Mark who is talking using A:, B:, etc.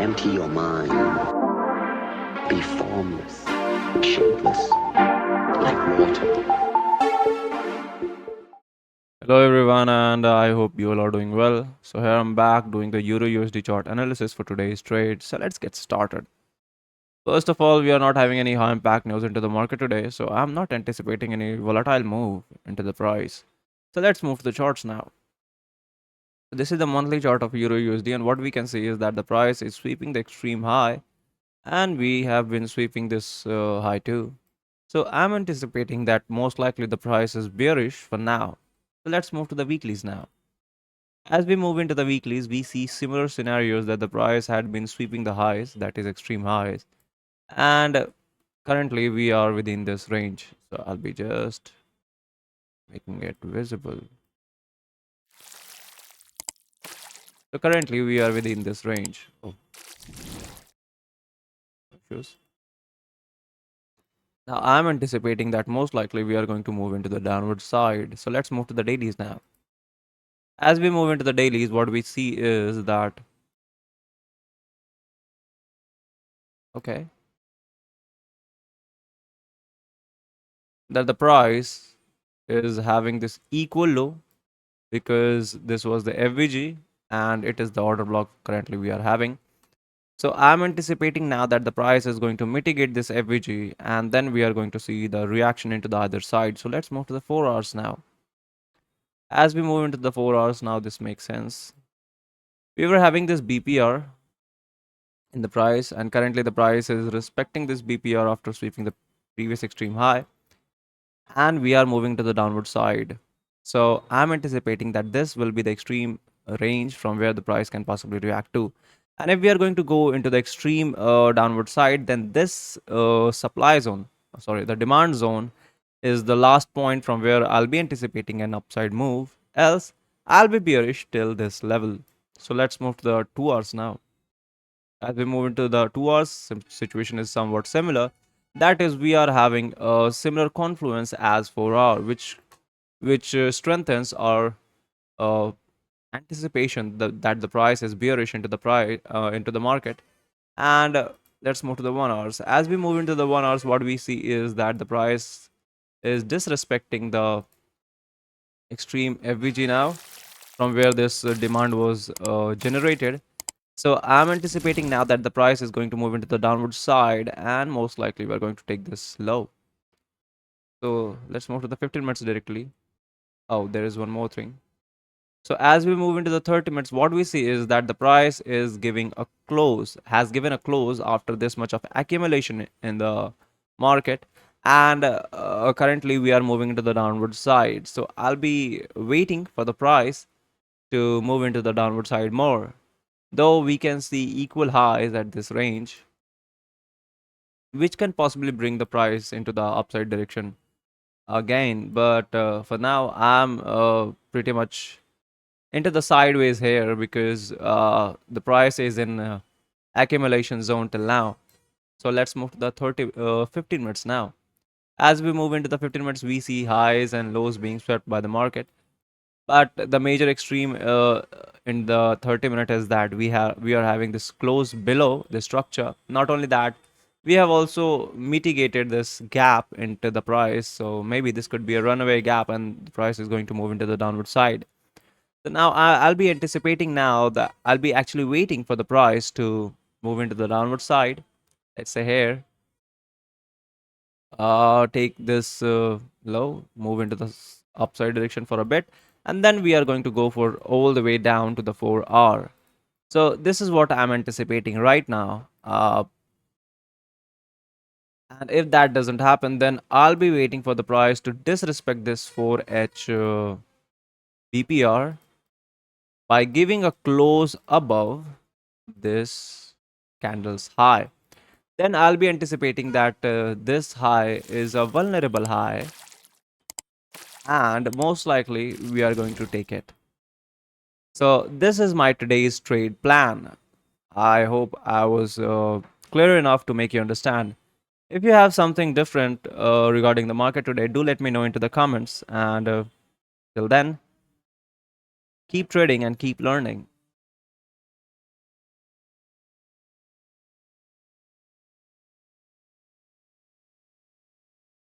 A: Empty your mind. Be formless, shapeless, like water.
B: Hello everyone, and I hope you all are doing well. So here I'm back doing the Euro USD chart analysis for today's trade. So let's get started. First of all, we are not having any high impact news into the market today, so I'm not anticipating any volatile move into the price. So let's move to the charts now. This is the monthly chart of Euro USD, and what we can see is that the price is sweeping the extreme high, and we have been sweeping this high too. So I'm anticipating that most likely the price is bearish for now. So let's move to the weeklies now. As we move into the weeklies, we see similar scenarios that the price had been sweeping the highs, that is extreme highs, and currently we are within this range. So I'll be just making it visible. So currently we are within this range. Oh, issues. Now I'm anticipating that most likely we are going to move into the downward side. So let's move to the dailies now. As we move into the dailies, what we see is that okay, that the price is having this equal low because this was the FVG and it is the order block currently we are having. So I'm anticipating now that the price is going to mitigate this FVG and then we are going to see the reaction into the other side. So let's move to the 4 hours now. As we move into the 4 hours now, this makes sense. We were having this BPR in the price, and currently the price is respecting this BPR after sweeping the previous extreme high, and we are moving to the downward side. So I'm anticipating that this will be the extreme range from where the price can possibly react to. And if we are going to go into the extreme downward side, then this supply zone, sorry, the demand zone is the last point from where I'll be anticipating an upside move. Else, I'll be bearish till this level. So let's move to the 2 hours now. As we move into the 2 hours, situation is somewhat similar. That is, we are having a similar confluence as 4 hour, which strengthens our uh, anticipation that the price is bearish into the price into the market. And let's move to the 1 hours. As we move into the 1 hours, what we see is that the price is disrespecting the extreme FVG now from where this demand was generated. So I'm anticipating now that the price is going to move into the downward side and most likely we're going to take this low. So let's move to the 15 minutes directly. Oh, there is one more thing. So as we move into the 30 minutes, what we see is that the price is giving a close, has given a close after this much of accumulation in the market. And currently we are moving into the downward side. So I'll be waiting for the price to move into the downward side more. Though we can see equal highs at this range, which can possibly bring the price into the upside direction again. But for now, I'm pretty much into the sideways here because the price is in accumulation zone till now. So let's move to the 15 minutes now. As we move into the 15 minutes, we see highs and lows being swept by the market. But the major extreme in the 30-minute is that we are having this close below the structure. Not only that, we have also mitigated this gap into the price. So maybe this could be a runaway gap and the price is going to move into the downward side. So now I'll be anticipating now that I'll be actually waiting for the price to move into the downward side. Let's say here, take this low, move into the upside direction for a bit, and then we are going to go for all the way down to the 4 hour. So this is what I'm anticipating right now. And if that doesn't happen, then I'll be waiting for the price to disrespect this 4H BPR by giving a close above this candle's high. Then I'll be anticipating that this high is a vulnerable high and most likely we are going to take it. So this is my today's trade plan. I hope I was clear enough to make you understand. If you have something different regarding the market today, do let me know into the comments. And till then, keep trading and keep learning.